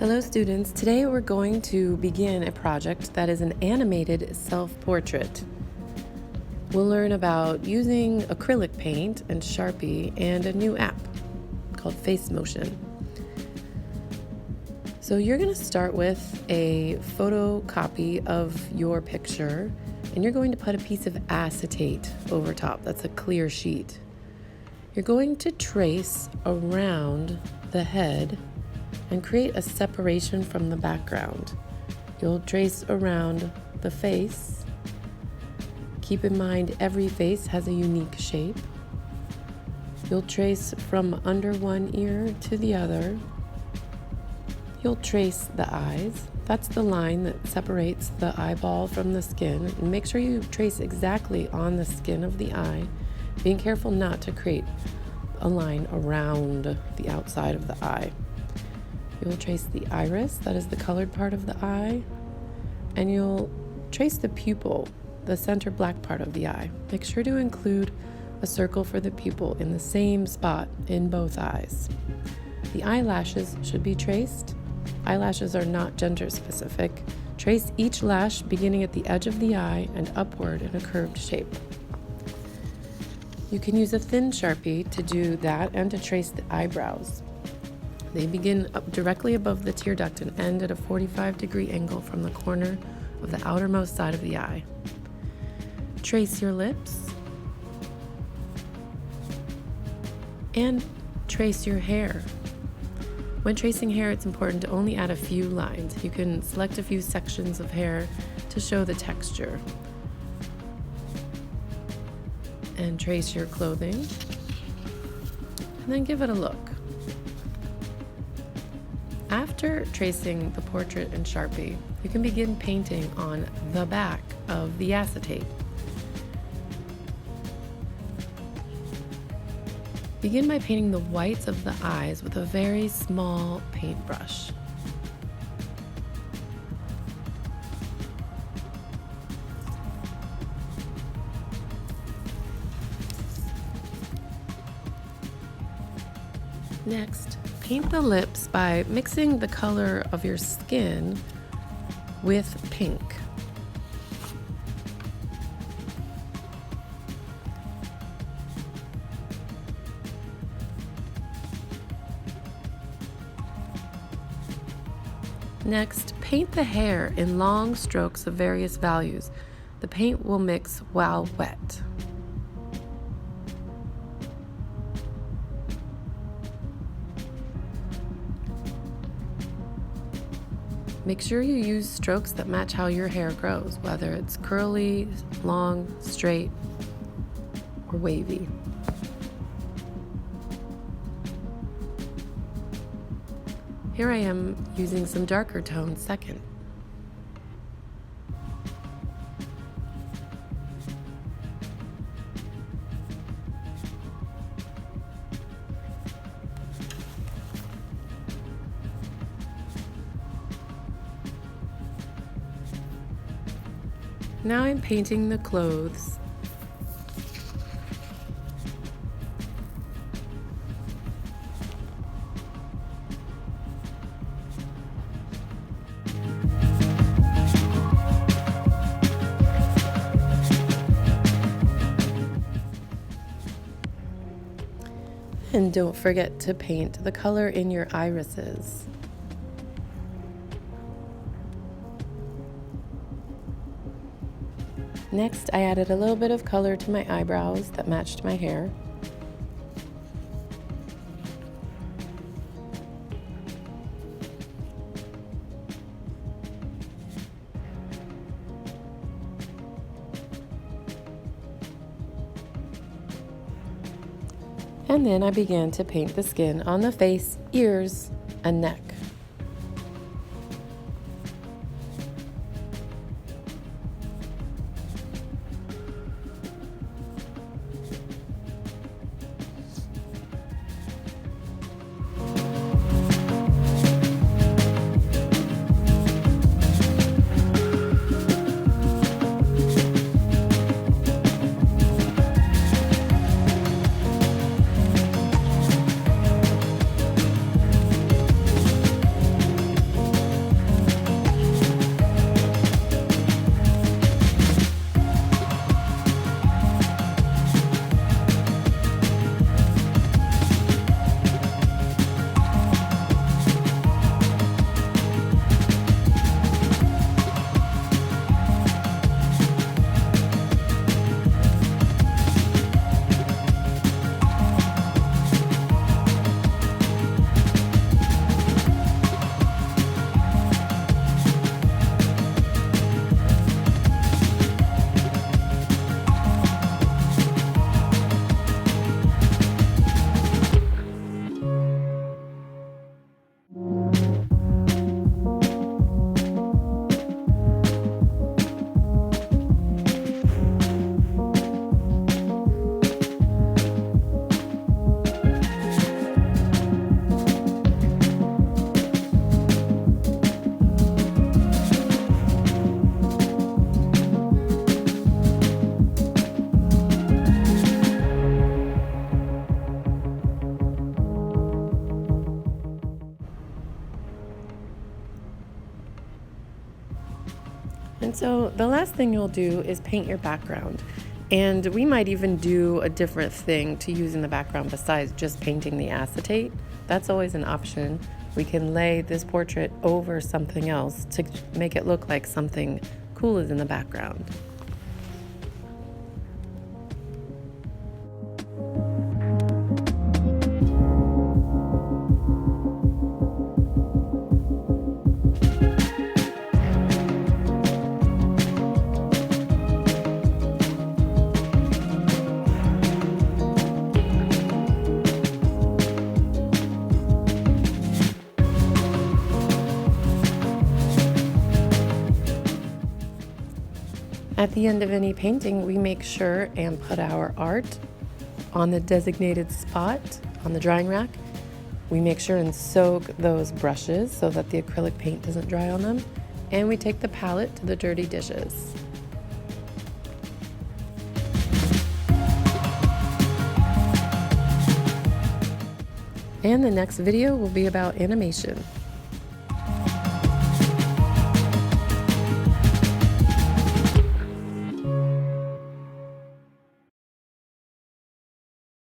Hello students, today we're going to begin a project that is an animated self-portrait. We'll learn about using acrylic paint and Sharpie and a new app called Face Motion. So you're going to start with a photocopy of your picture and you're going to put a piece of acetate over top. That's a clear sheet. You're going to trace around the head and create a separation from the background. You'll trace around the face. Keep in mind every face has a unique shape. You'll trace from under one ear to the other. You'll trace the eyes. That's the line that separates the eyeball from the skin. And make sure you trace exactly on the skin of the eye, being careful not to create a line around the outside of the eye. You'll trace the iris, that is the colored part of the eye, and you'll trace the pupil, the center black part of the eye. Make sure to include a circle for the pupil in the same spot in both eyes. The eyelashes should be traced. Eyelashes are not gender specific. Trace each lash beginning at the edge of the eye and upward in a curved shape. You can use a thin Sharpie to do that and to trace the eyebrows. They begin up directly above the tear duct and end at a 45-degree angle from the corner of the outermost side of the eye. Trace your lips and trace your hair. When tracing hair, it's important to only add a few lines. You can select a few sections of hair to show the texture. And trace your clothing, and then give it a look. After tracing the portrait in Sharpie, you can begin painting on the back of the acetate. Begin by painting the whites of the eyes with a very small paintbrush. Next, paint the lips by mixing the color of your skin with pink. Next, paint the hair in long strokes of various values. The paint will mix while wet. Make sure you use strokes that match how your hair grows, whether it's curly, long, straight, or wavy. Here I am using some darker tones second. Now I'm painting the clothes. And don't forget to paint the color in your irises. Next, I added a little bit of color to my eyebrows that matched my hair. And then I began to paint the skin on the face, ears, and neck. And so the last thing you'll do is paint your background. And we might even do a different thing to use in the background besides just painting the acetate. That's always an option. We can lay this portrait over something else to make it look like something cool is in the background. At the end of any painting, we make sure and put our art on the designated spot on the drying rack. We make sure and soak those brushes so that the acrylic paint doesn't dry on them. And we take the palette to the dirty dishes. And the next video will be about animation.